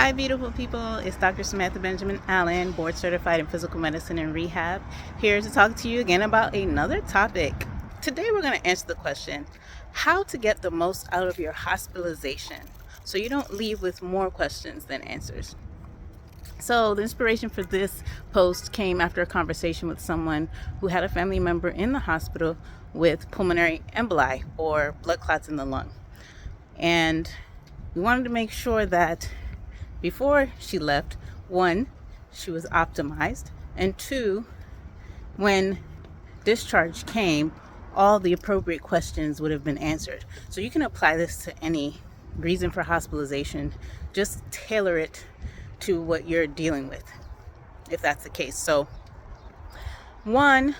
Hi, beautiful people. It's Dr. Samantha Benjamin Allen, board certified in physical medicine and rehab, here to talk to you again about another topic. Today, we're going to answer the question, how to get the most out of your hospitalization so you don't leave with more questions than answers. So the inspiration for this post came after a conversation with someone who had a family member in the hospital with pulmonary emboli, or blood clots in the lung. And we wanted to make sure that before she left, one, she was optimized, and two, when discharge came, all the appropriate questions would have been answered. So you can apply this to any reason for hospitalization. Just tailor it to what you're dealing with, if that's the case. So one,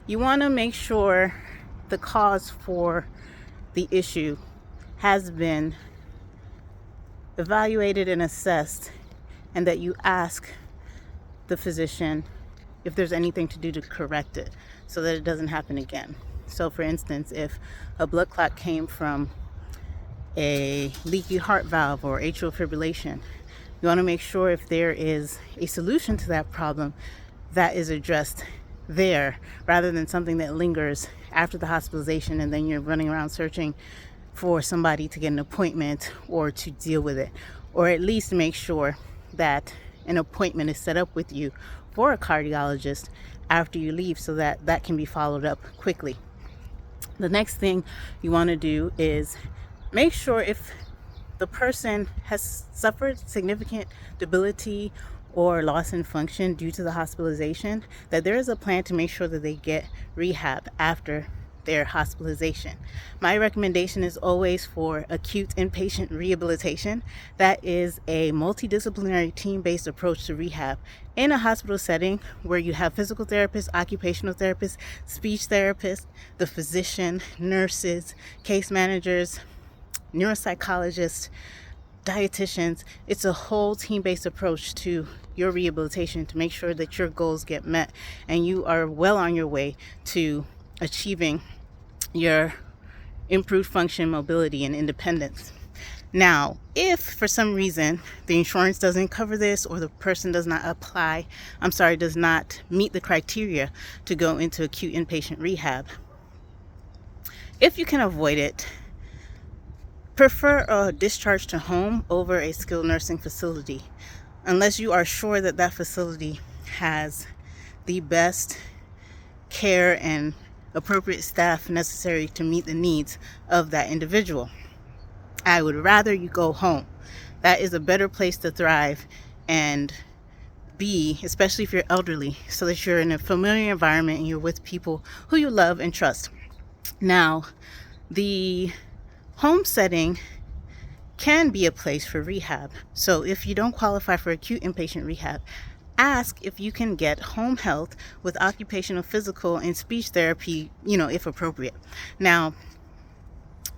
you want to make sure the cause for the issue has been evaluated and assessed, and that you ask the physician if there's anything to do to correct it so that it doesn't happen again. So for instance, if a blood clot came from a leaky heart valve or atrial fibrillation, you want to make sure if there is a solution to that problem that is addressed there, rather than something that lingers after the hospitalization and then you're running around searching for somebody to get an appointment or to deal with it. Or at least make sure that an appointment is set up with you for a cardiologist after you leave so that that can be followed up quickly. The next thing you want to do is make sure if the person has suffered significant debility or loss in function due to the hospitalization, that there is a plan to make sure that they get rehab after their hospitalization. My recommendation is always for acute inpatient rehabilitation. That is a multidisciplinary team-based approach to rehab in a hospital setting where you have physical therapists, occupational therapists, speech therapists, the physician, nurses, case managers, neuropsychologists, dietitians. It's a whole team-based approach to your rehabilitation to make sure that your goals get met and you are well on your way to achieving your improved function, mobility, and independence. Now, if for some reason the insurance doesn't cover this, or the person does not does not meet the criteria to go into acute inpatient rehab, if you can avoid it, prefer a discharge to home over a skilled nursing facility, unless you are sure that that facility has the best care and appropriate staff necessary to meet the needs of that individual. I would rather you go home. That is a better place to thrive and be, especially if you're elderly, so that you're in a familiar environment and you're with people who you love and trust. Now, the home setting can be a place for rehab. So if you don't qualify for acute inpatient rehab, ask if you can get home health with occupational, physical, and speech therapy, if appropriate. Now,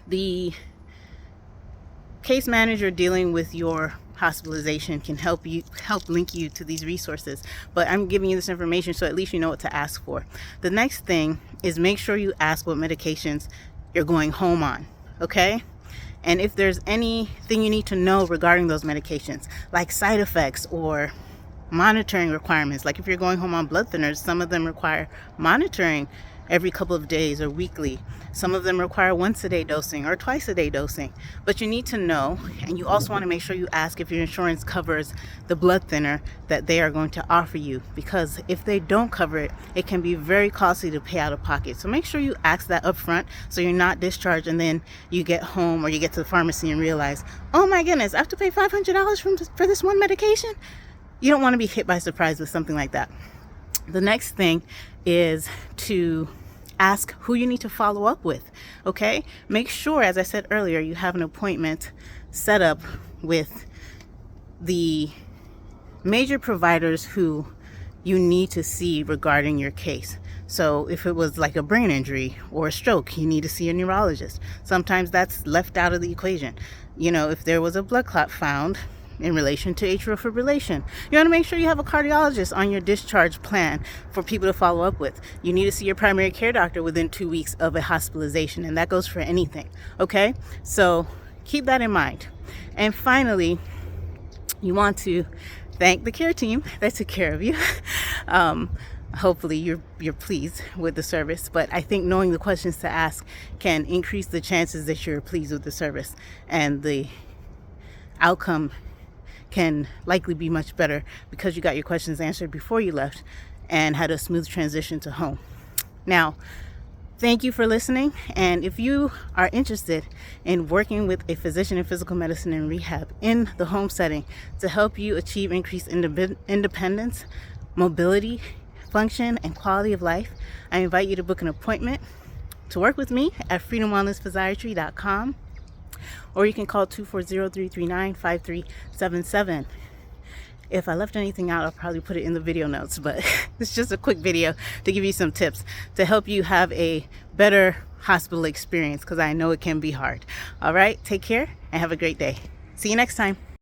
the case manager dealing with your hospitalization can help link you to these resources, but I'm giving you this information so at least you know what to ask for. The next thing is make sure you ask what medications you're going home on, okay? And if there's anything you need to know regarding those medications, like side effects or monitoring requirements, like if you're going home on blood thinners, some of them require monitoring every couple of days or weekly. Some of them require once a day dosing or twice a day dosing. But you need to know, and you also want to make sure you ask if your insurance covers the blood thinner that they are going to offer you, because if they don't cover it, it can be very costly to pay out of pocket. So make sure you ask that up front so you're not discharged and then you get home or you get to the pharmacy and realize, oh my goodness, I have to pay $500 for this one medication. You don't want to be hit by surprise with something like that. The next thing is to ask who you need to follow up with, okay? Make sure, as I said earlier, you have an appointment set up with the major providers who you need to see regarding your case. So if it was like a brain injury or a stroke, you need to see a neurologist. Sometimes that's left out of the equation. If there was a blood clot found in relation to atrial fibrillation, you want to make sure you have a cardiologist on your discharge plan for people to follow up with. You need to see your primary care doctor within 2 weeks of a hospitalization, and that goes for anything, okay? So keep that in mind. And finally, You want to thank the care team that took care of you. Hopefully you're pleased with the service, but I think knowing the questions to ask can increase the chances that you're pleased with the service, and the outcome can likely be much better because you got your questions answered before you left and had a smooth transition to home. Now, thank you for listening, and if you are interested in working with a physician in physical medicine and rehab in the home setting to help you achieve increased independence, mobility, function, and quality of life, I invite you to book an appointment to work with me at freedomwellnessphysiatry.com, or you can call 240-339-5377. If I left anything out, I'll probably put it in the video notes, but it's just a quick video to give you some tips to help you have a better hospital experience, because I know it can be hard. All right, take care and have a great day. See you next time.